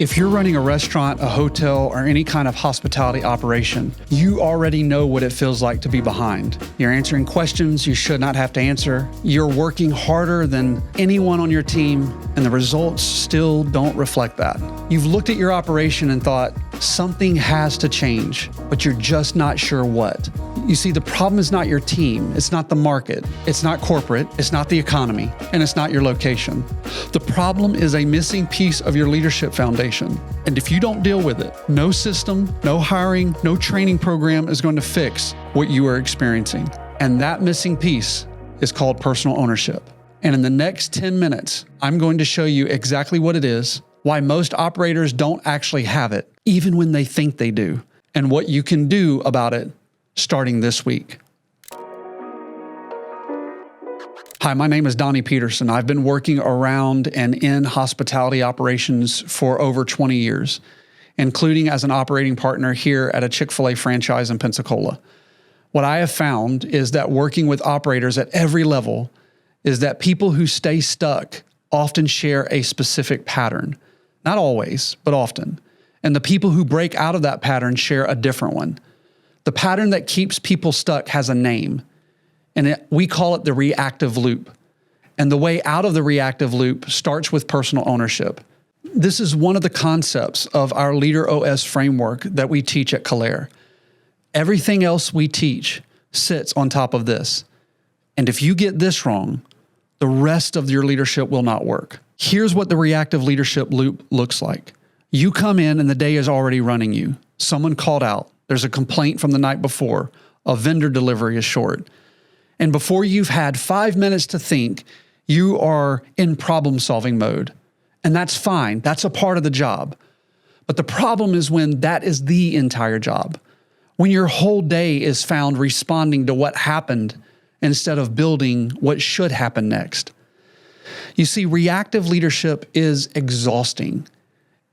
If you're running a restaurant, a hotel, or any kind of hospitality operation, you already know what it feels like to be behind. You're answering questions you should not have to answer. You're working harder than anyone on your team, and the results still don't reflect that. You've looked at your operation and thought, something has to change, but you're just not sure what. You see, the problem is not your team, it's not the market, it's not corporate, it's not the economy, and it's not your location. The problem is a missing piece of your leadership foundation. And if you don't deal with it, no system, no hiring, no training program is going to fix what you are experiencing. And that missing piece is called personal ownership. And in the next 10 minutes, I'm going to show you exactly what it is, why most operators don't actually have it, even when they think they do, and what you can do about it starting this week. Hi, my name is Donnie Peterson. I've been working around and in hospitality operations for over 20 years, including as an operating partner here at a Chick-fil-A franchise in Pensacola. What I have found is that working with operators at every level is that people who stay stuck often share a specific pattern. Not always, but often. And the people who break out of that pattern share a different one. The pattern that keeps people stuck has a name. And we call it the reactive loop. And the way out of the reactive loop starts with personal ownership. This is one of the concepts of our Leader OS framework that we teach at Calair. Everything else we teach sits on top of this. And if you get this wrong, the rest of your leadership will not work. Here's what the reactive leadership loop looks like. You come in and the day is already running you. Someone called out. There's a complaint from the night before. A vendor delivery is short. And before you've had 5 minutes to think, you are in problem-solving mode. And that's fine. That's a part of the job. But the problem is when that is the entire job. When your whole day is found responding to what happened instead of building what should happen next. You see, reactive leadership is exhausting.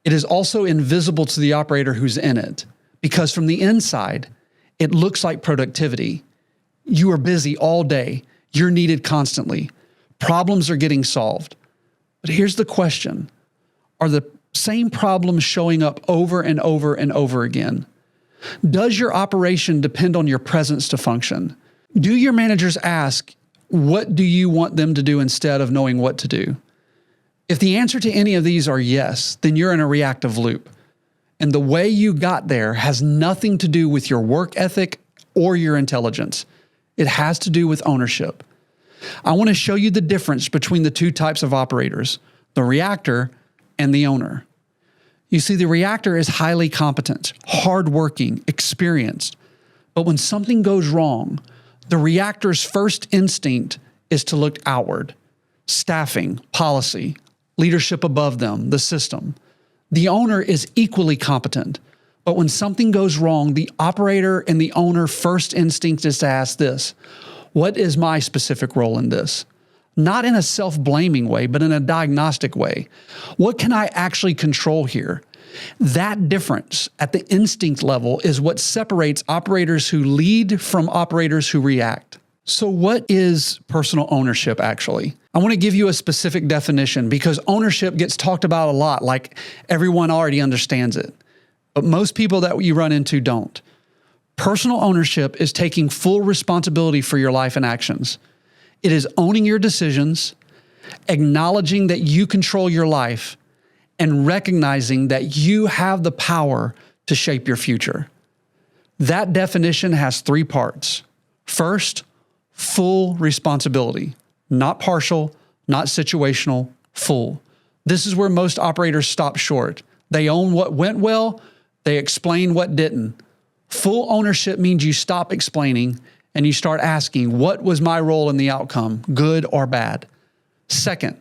It is also invisible to the operator who's in it, because from the inside, it looks like productivity. You are busy all day. You're needed constantly. Problems are getting solved. But here's the question. Are the same problems showing up over and over and over again? Does your operation depend on your presence to function? Do your managers ask, what do you want them to do instead of knowing what to do? If the answer to any of these are yes, then you're in a reactive loop. And the way you got there has nothing to do with your work ethic or your intelligence. It has to do with ownership. I want to show you the difference between the two types of operators, the reactor and the owner. You see, the reactor is highly competent, hardworking, experienced. But when something goes wrong, the reactor's first instinct is to look outward. Staffing, policy, leadership above them, the system. The owner is equally competent. But when something goes wrong, the operator and the owner first instinct is to ask this: what is my specific role in this? Not in a self-blaming way, but in a diagnostic way. What can I actually control here? That difference at the instinct level is what separates operators who lead from operators who react. So what is personal ownership actually? I want to give you a specific definition because ownership gets talked about a lot, like everyone already understands it. But most people that you run into don't. Personal ownership is taking full responsibility for your life and actions. It is owning your decisions, acknowledging that you control your life, and recognizing that you have the power to shape your future. That definition has 3 parts. First, full responsibility, not partial, not situational, full. This is where most operators stop short. They own what went well, they explain what didn't. Full ownership means you stop explaining and you start asking, what was my role in the outcome, good or bad? Second,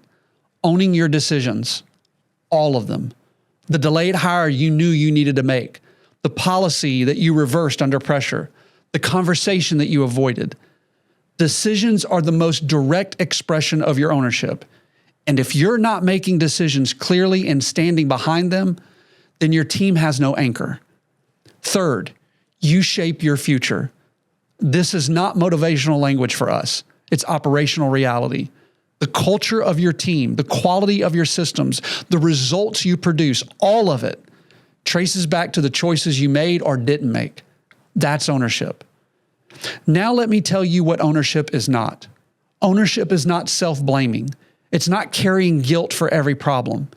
owning your decisions, all of them. The delayed hire you knew you needed to make, the policy that you reversed under pressure, the conversation that you avoided. Decisions are the most direct expression of your ownership. And if you're not making decisions clearly and standing behind them, then your team has no anchor. Third, you shape your future. This is not motivational language for us. It's operational reality. The culture of your team, the quality of your systems, the results you produce, all of it traces back to the choices you made or didn't make. That's ownership. Now let me tell you what ownership is not. Ownership is not self-blaming. It's not carrying guilt for every problem.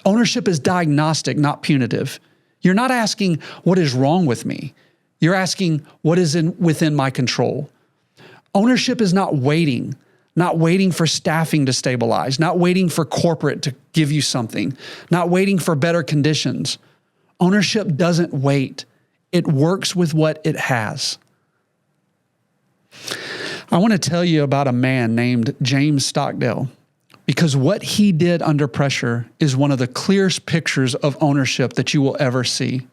Ownership is diagnostic, not punitive. You're not asking, what is wrong with me? You're asking, what is within my control? Ownership is not waiting for staffing to stabilize, not waiting for corporate to give you something, not waiting for better conditions. Ownership doesn't wait. It works with what it has. I want to tell you about a man named James Stockdale, because what he did under pressure is one of the clearest pictures of ownership that you will ever see.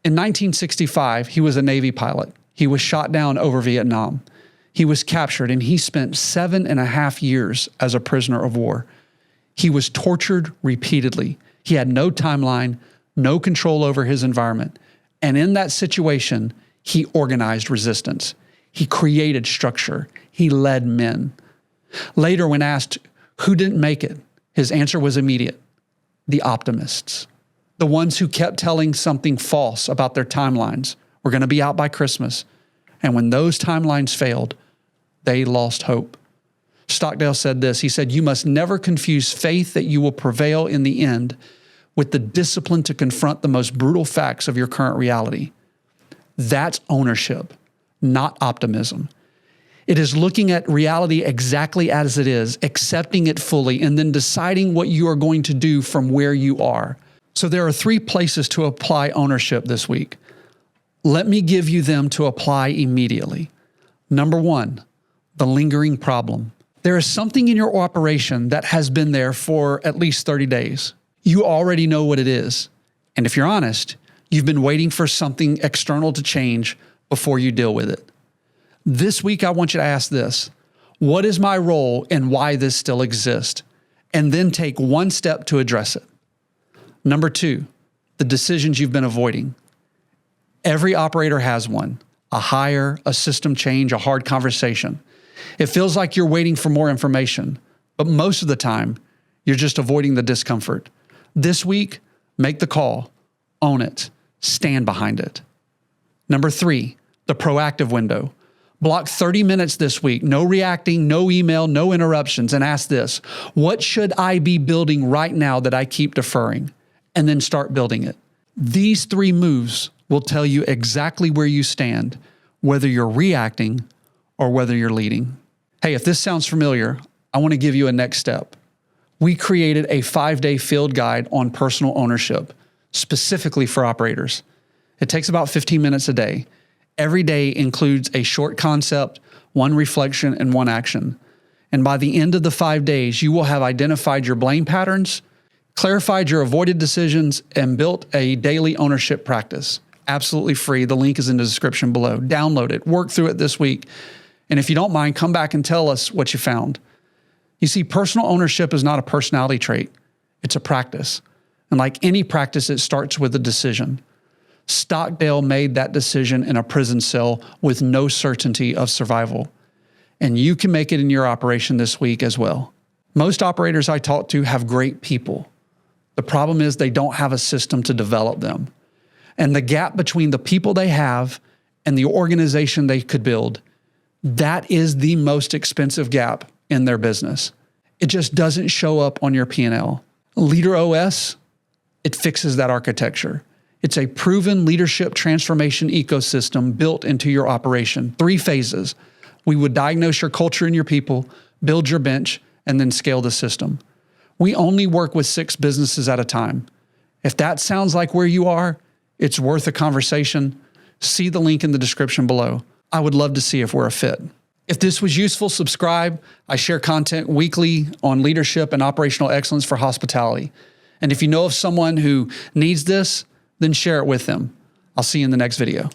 In 1965, he was a Navy pilot. He was shot down over Vietnam. He was captured and he spent 7.5 years as a prisoner of war. He was tortured repeatedly. He had no timeline, no control over his environment. And in that situation, he organized resistance. He created structure. He led men. Later, when asked who didn't make it, his answer was immediate: the optimists. The ones who kept telling something false about their timelines. We're going to be out by Christmas. And when those timelines failed, they lost hope. Stockdale said this. He said, "You must never confuse faith that you will prevail in the end with the discipline to confront the most brutal facts of your current reality." That's ownership, not optimism. It is looking at reality exactly as it is, accepting it fully, and then deciding what you are going to do from where you are. So there are 3 places to apply ownership this week. Let me give you them to apply immediately. Number 1, the lingering problem. There is something in your operation that has been there for at least 30 days. You already know what it is. And if you're honest, you've been waiting for something external to change before you deal with it. This week, I want you to ask this: what is my role and why this still exists? And then take 1 step to address it. Number 2, the decisions you've been avoiding. Every operator has one: a hire, a system change, a hard conversation. It feels like you're waiting for more information, but most of the time, you're just avoiding the discomfort. This week, make the call, own it, stand behind it. Number 3, the proactive window. Block 30 minutes this week, no reacting, no email, no interruptions, and ask this: what should I be building right now that I keep deferring? And then start building it. These 3 moves will tell you exactly where you stand, whether you're reacting or whether you're leading. Hey, if this sounds familiar, I want to give you a next step. We created a 5-day field guide on personal ownership, specifically for operators. It takes about 15 minutes a day. Every day includes a short concept, 1 reflection, and 1 action. And by the end of the 5 days, you will have identified your blame patterns, clarified your avoided decisions, and built a daily ownership practice. Absolutely free. The link is in the description below. Download it. Work through it this week. And if you don't mind, come back and tell us what you found. You see, personal ownership is not a personality trait. It's a practice. And like any practice, it starts with a decision. Stockdale made that decision in a prison cell with no certainty of survival. And you can make it in your operation this week as well. Most operators I talk to have great people. The problem is they don't have a system to develop them. And the gap between the people they have and the organization they could build, that is the most expensive gap in their business. It just doesn't show up on your P&L. Leader OS, it fixes that architecture. It's a proven leadership transformation ecosystem built into your operation. 3 phases. We would diagnose your culture and your people, build your bench, and then scale the system. We only work with 6 businesses at a time. If that sounds like where you are, it's worth a conversation. See the link in the description below. I would love to see if we're a fit. If this was useful, subscribe. I share content weekly on leadership and operational excellence for hospitality. And if you know of someone who needs this, then share it with them. I'll see you in the next video.